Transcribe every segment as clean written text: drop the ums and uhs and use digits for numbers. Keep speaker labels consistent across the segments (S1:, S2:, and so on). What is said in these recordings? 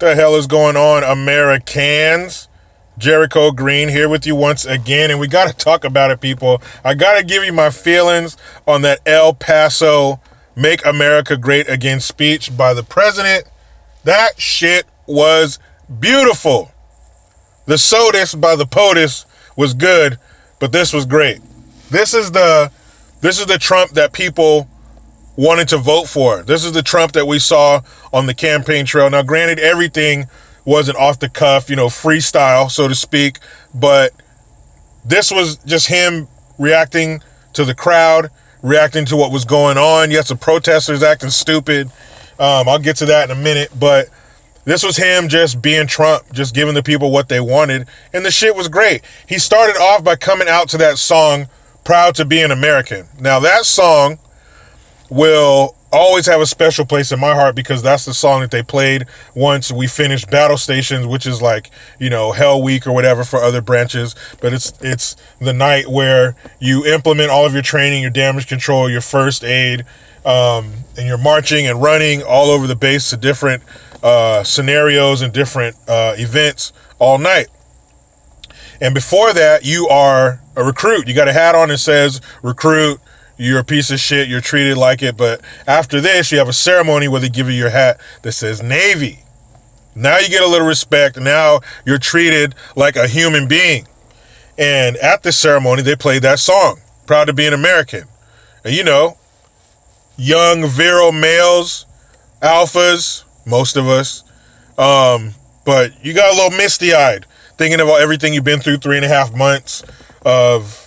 S1: The hell is going on, Americans? Jericho Green here with you once again, and we got to talk about it, people. I got to give you my feelings on that El Paso Make America Great Again speech by the president. That shit was beautiful. The SOTUS by the POTUS was good, but this was great. This is the Trump that people wanted to vote for. This is the Trump that we saw on the campaign trail. Now, granted, everything wasn't off the cuff, freestyle, so to speak, but this was just him reacting to the crowd, reacting to what was going on. Yes, the protesters acting stupid. I'll get to that in a minute, but this was him just being Trump, just giving the people what they wanted, and the shit was great. He started off by coming out to that song, Proud to Be an American. Now, that song will always have a special place in my heart because that's the song that they played once we finished battle stations, which is like, Hell Week or whatever for other branches. But it's the night where you implement all of your training, your damage control, your first aid, and you're marching and running all over the base to different scenarios and different events all night. And before that, you are a recruit. You got a hat on that says recruit. You're a piece of shit. You're treated like it. But after this, you have a ceremony where they give you your hat that says Navy. Now you get a little respect. Now you're treated like a human being. And at this ceremony, they played that song, Proud to Be an American. And young, virile males, alphas, most of us. But you got a little misty-eyed thinking about everything you've been through 3.5 months of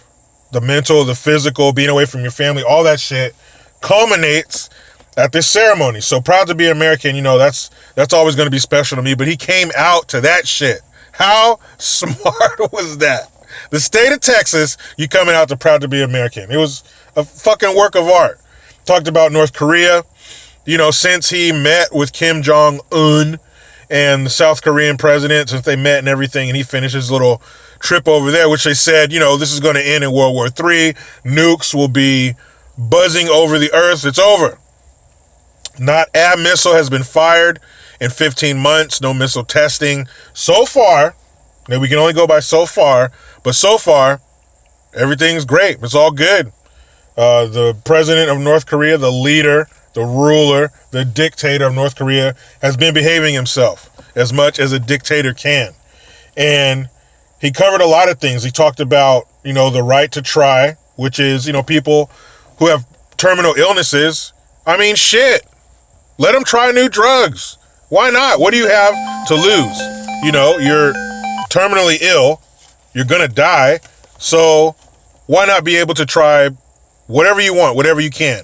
S1: the mental, the physical, being away from your family, all that shit culminates at this ceremony. So Proud to Be American, that's always going to be special to me. But he came out to that shit. How smart was that? The state of Texas, you coming out to Proud to Be American. It was a fucking work of art. Talked about North Korea. Since he met with Kim Jong-un and the South Korean president, since they met and everything, and he finished his little trip over there, which they said, this is going to end in World War III. Nukes will be buzzing over the earth. It's over. Not a missile has been fired in 15 months. No missile testing. So far, now we can only go by so far, but so far, everything's great. It's all good. The president of North Korea, the leader, the ruler, the dictator of North Korea, has been behaving himself as much as a dictator can. And he covered a lot of things. He talked about, the right to try, which is, people who have terminal illnesses. I mean, shit. Let them try new drugs. Why not? What do you have to lose? You're terminally ill. You're going to die. So why not be able to try whatever you want, whatever you can?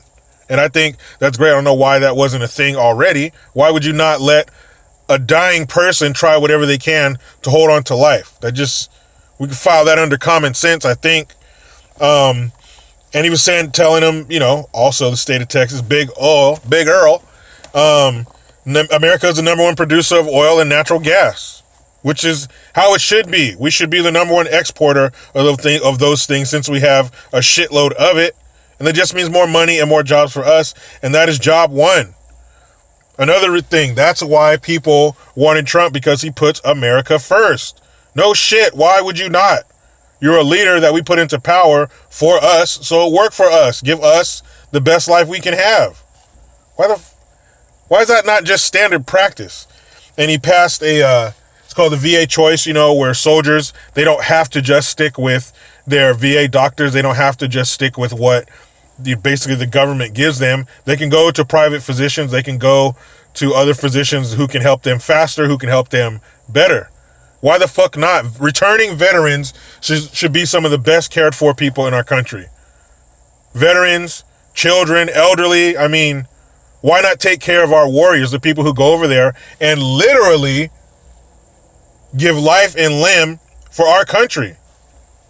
S1: And I think that's great. I don't know why that wasn't a thing already. Why would you not let a dying person try whatever they can to hold on to life? We could file that under common sense, I think. And he was telling them, also the state of Texas, Big Earl, America is the number one producer of oil and natural gas, which is how it should be. We should be the number one exporter of those things since we have a shitload of it. And that just means more money and more jobs for us. And that is job one. Another thing, that's why people wanted Trump, because he puts America first. No shit, why would you not? You're a leader that we put into power for us, so work for us. Give us the best life we can have. Why is that not just standard practice? And he passed it's called the VA choice, where soldiers, they don't have to just stick with their VA doctors. They don't have to just stick with what basically the government gives them. They can go to private physicians. They can go to other physicians who can help them faster, who can help them better. Why the fuck not? Returning veterans should be some of the best cared for people in our country. Veterans, children, elderly. I mean, why not take care of our warriors, the people who go over there and literally give life and limb for our country?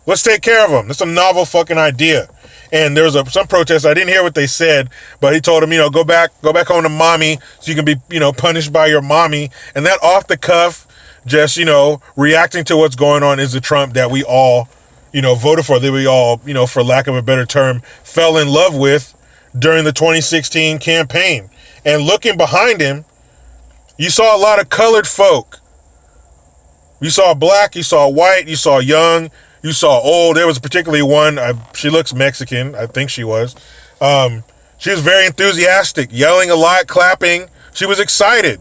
S1: Let's take care of them. That's a novel fucking idea. And there was some protest. I didn't hear what they said, but he told him, go back home to mommy so you can be, punished by your mommy. And that off the cuff, just, reacting to what's going on is the Trump that we all, voted for, that we all, for lack of a better term, fell in love with during the 2016 campaign. And looking behind him, You saw a lot of colored folk. You saw black, you saw white, you saw young, you saw old. There was particularly one, she looks Mexican, I think she was. She was very enthusiastic, yelling a lot, clapping. She was excited.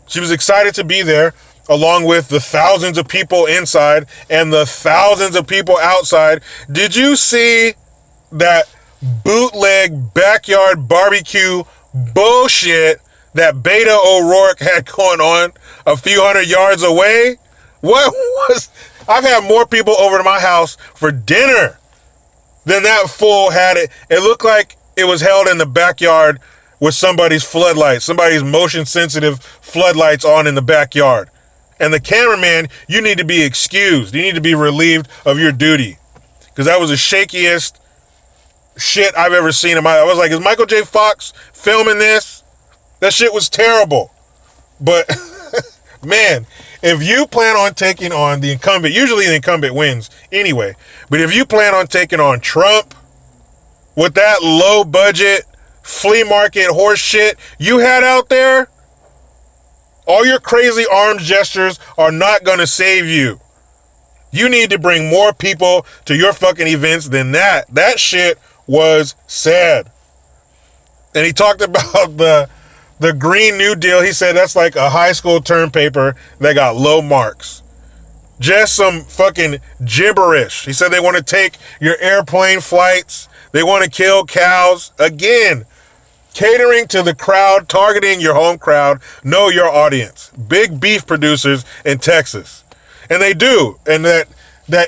S1: She was excited to be there, along with the thousands of people inside and the thousands of people outside. Did you see that bootleg backyard barbecue bullshit that Beto O'Rourke had going on a few hundred yards away? I've had more people over to my house for dinner than that fool had it. It looked like it was held in the backyard with somebody's floodlights, somebody's motion sensitive floodlights on in the backyard. And the cameraman, you need to be excused. You need to be relieved of your duty. Because that was the shakiest shit I've ever seen in my life. I was like, is Michael J. Fox filming this? That shit was terrible. But, man, if you plan on taking on the incumbent, usually the incumbent wins anyway. But if you plan on taking on Trump with that low budget flea market horse shit you had out there, all your crazy arms gestures are not going to save you. You need to bring more people to your fucking events than that. That shit was sad. And he talked about the Green New Deal. He said that's like a high school term paper that got low marks. Just some fucking gibberish. He said they want to take your airplane flights. They want to kill cows. Again, catering to the crowd, targeting your home crowd. Know your audience. Big beef producers in Texas. And they do. And that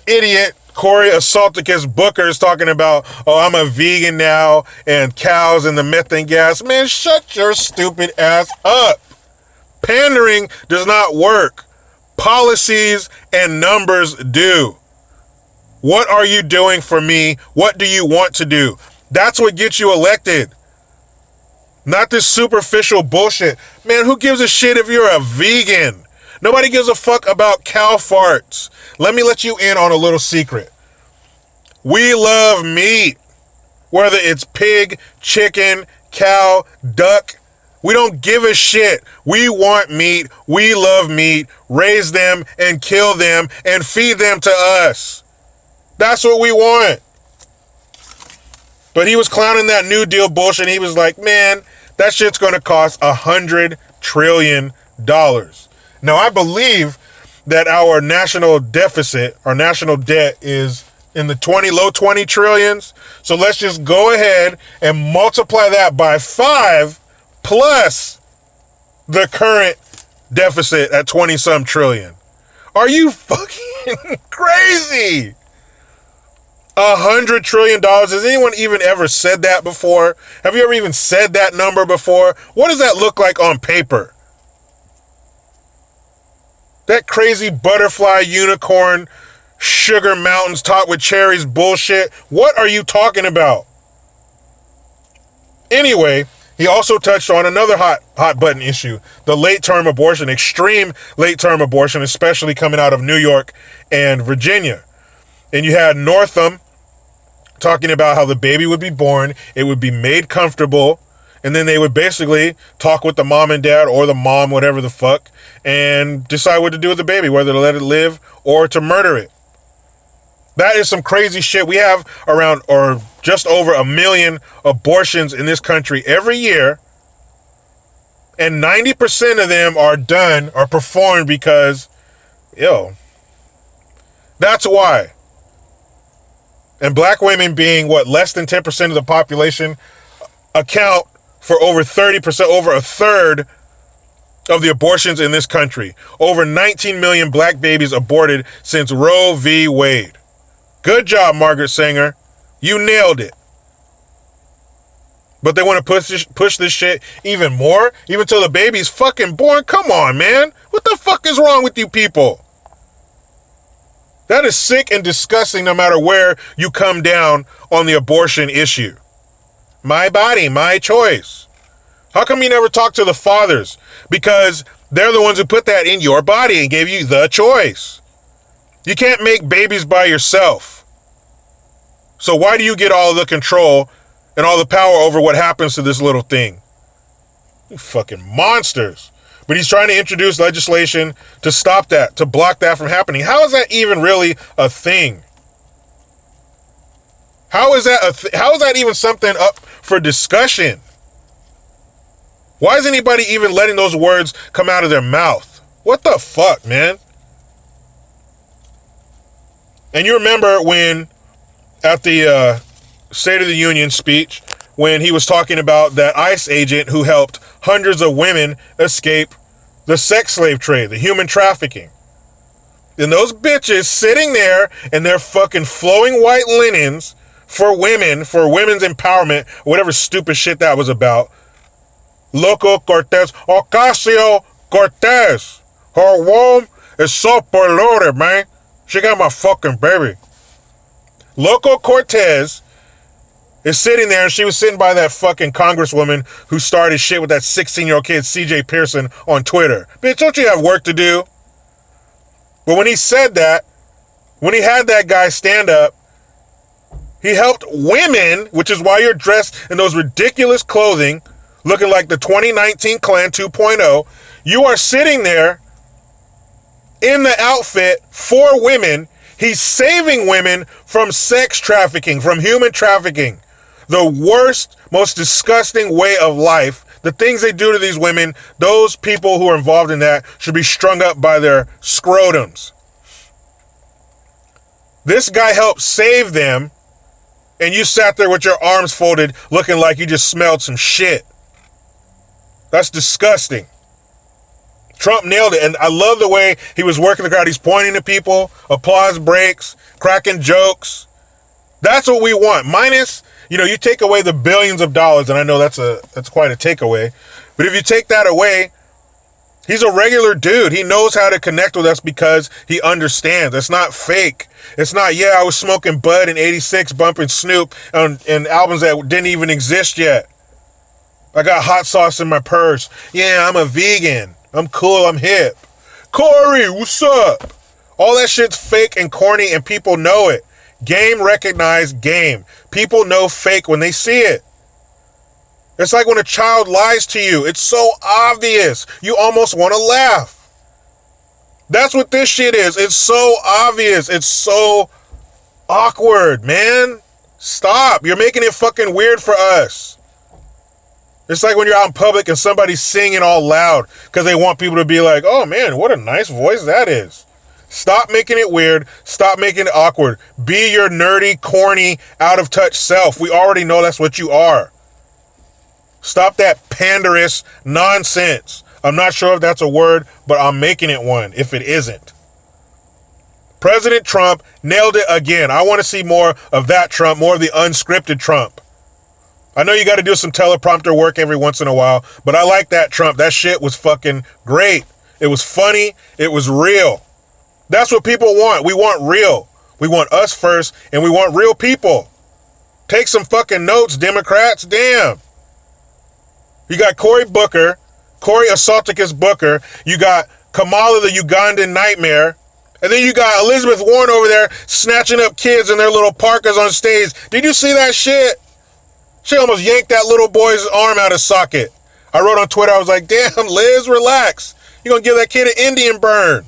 S1: idiot Corey Assaulticus Booker is talking about, oh, I'm a vegan now, and cows and the methane gas. Man, shut your stupid ass up. Pandering does not work. Policies and numbers do. What are you doing for me? What do you want to do? That's what gets you elected. Not this superficial bullshit. Man, who gives a shit if you're a vegan? Nobody gives a fuck about cow farts. Let me let you in on a little secret. We love meat. Whether it's pig, chicken, cow, duck. We don't give a shit. We want meat. We love meat. Raise them and kill them and feed them to us. That's what we want. But he was clowning that New Deal bullshit. He was like, man, that shit's going to cost $100 trillion. Now, I believe that our national deficit, our national debt is in the low 20 trillions. So let's just go ahead and multiply that by 5 plus the current deficit at 20 some trillion. Are you fucking crazy? $100 trillion. Has anyone even ever said that before? Have you ever even said that number before? What does that look like on paper? That crazy butterfly unicorn sugar mountains topped with cherries bullshit. What are you talking about? Anyway, he also touched on another hot button issue, the late term abortion, extreme late term abortion, especially coming out of New York and Virginia. And you had Northam talking about how the baby would be born, it would be made comfortable, and then they would basically talk with the mom and dad or the mom, whatever the fuck, and decide what to do with the baby, whether to let it live or to murder it. That is some crazy shit. We have around or just over 1 million abortions in this country every year, and 90% of them are performed because, that's why. And black women being, less than 10% of the population, account for over 30%, over a third of the abortions in this country. Over 19 million black babies aborted since Roe v. Wade. Good job, Margaret Sanger. You nailed it. But they want to push this shit even more, even till the baby's fucking born. Come on, man. What the fuck is wrong with you people? That is sick and disgusting no matter where you come down on the abortion issue. My body, my choice. How come you never talk to the fathers? Because they're the ones who put that in your body and gave you the choice. You can't make babies by yourself. So why do you get all the control and all the power over what happens to this little thing? You fucking monsters. But he's trying to introduce legislation to stop that, to block that from happening. How is that even really a thing? How is that even something up for discussion? Why is anybody even letting those words come out of their mouth? What the fuck, man? And you remember when, at the State of the Union speech, when he was talking about that ICE agent who helped hundreds of women escape the sex slave trade, the human trafficking. And those bitches sitting there in their fucking flowing white linens for women, for women's empowerment, whatever stupid shit that was about. Loco Cortez, Ocasio-Cortez. Her womb is so polluted, man. She got my fucking baby. Loco Cortez is sitting there, and she was sitting by that fucking congresswoman who started shit with that 16-year-old kid, CJ Pearson, on Twitter. Bitch, don't you have work to do? But when he said that, when he had that guy stand up, he helped women, which is why you're dressed in those ridiculous clothing, looking like the 2019 Klan 2.0. You are sitting there in the outfit for women. He's saving women from sex trafficking, from human trafficking. The worst, most disgusting way of life. The things they do to these women, those people who are involved in that should be strung up by their scrotums. This guy helped save them, and you sat there with your arms folded looking like you just smelled some shit. That's disgusting. Trump nailed it, and I love the way he was working the crowd. He's pointing to people, applause breaks, cracking jokes. That's what we want. Minus, you take away the billions of dollars, and I know that's quite a takeaway. But if you take that away, he's a regular dude. He knows how to connect with us because he understands. It's not fake. It's not, I was smoking Bud in '86, bumping Snoop and albums that didn't even exist yet. I got hot sauce in my purse. Yeah, I'm a vegan. I'm cool. I'm hip. Corey, what's up? All that shit's fake and corny, and people know it. Game recognized game. People know fake when they see it. It's like when a child lies to you. It's so obvious. You almost want to laugh. That's what this shit is. It's so obvious. It's so awkward, man. Stop. You're making it fucking weird for us. It's like when you're out in public and somebody's singing all loud because they want people to be like, oh man, what a nice voice that is. Stop making it weird. Stop making it awkward. Be your nerdy, corny, out of touch self. We already know that's what you are. Stop that panderous nonsense. I'm not sure if that's a word, but I'm making it one if it isn't. President Trump nailed it again. I want to see more of that Trump, more of the unscripted Trump. I know you got to do some teleprompter work every once in a while, but I like that Trump. That shit was fucking great. It was funny. It was real. That's what people want. We want real. We want us first, and we want real people. Take some fucking notes, Democrats. Damn. You got Cory Assaulticus Booker. You got Kamala the Ugandan nightmare. And then you got Elizabeth Warren over there snatching up kids in their little parkas on stage. Did you see that shit? She almost yanked that little boy's arm out of socket. I wrote on Twitter, I was like, damn, Liz, relax. You're going to give that kid an Indian burn.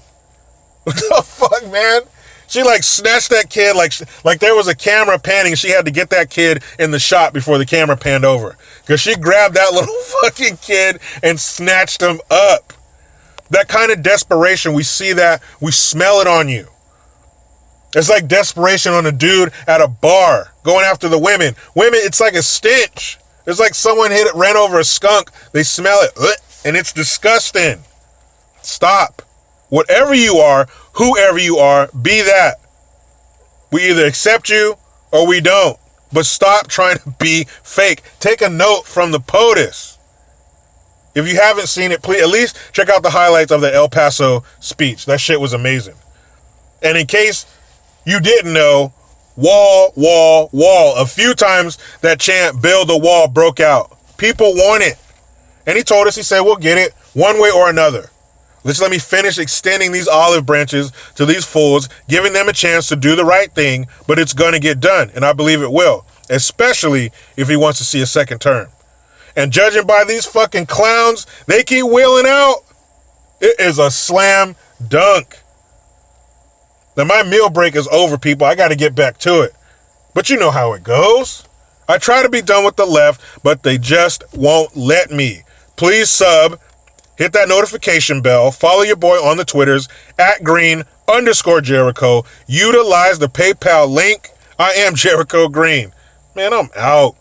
S1: What the fuck, man? She snatched that kid like there was a camera panning. She had to get that kid in the shot before the camera panned over. Because she grabbed that little fucking kid and snatched him up. That kind of desperation, we see that, we smell it on you. It's like desperation on a dude at a bar going after the women. Women, it's like a stench. It's like someone ran over a skunk. They smell it, and it's disgusting. Stop. Whatever you are, whoever you are, be that. We either accept you or we don't. But stop trying to be fake. Take a note from the POTUS. If you haven't seen it, please at least check out the highlights of the El Paso speech. That shit was amazing. And in case you didn't know, wall, wall, wall. A few times that chant, build the wall, broke out. People want it. And he told us, he said, we'll get it one way or another. Just let me finish extending these olive branches to these fools, giving them a chance to do the right thing, but it's going to get done, and I believe it will, especially if he wants to see a second term. And judging by these fucking clowns, they keep wheeling out. It is a slam dunk. Now, my meal break is over, people. I got to get back to it. But you know how it goes. I try to be done with the left, but they just won't let me. Please sub, hit that notification bell, follow your boy on the Twitters, @Green_Jericho. Utilize the PayPal link. I am Jericho Green. Man, I'm out.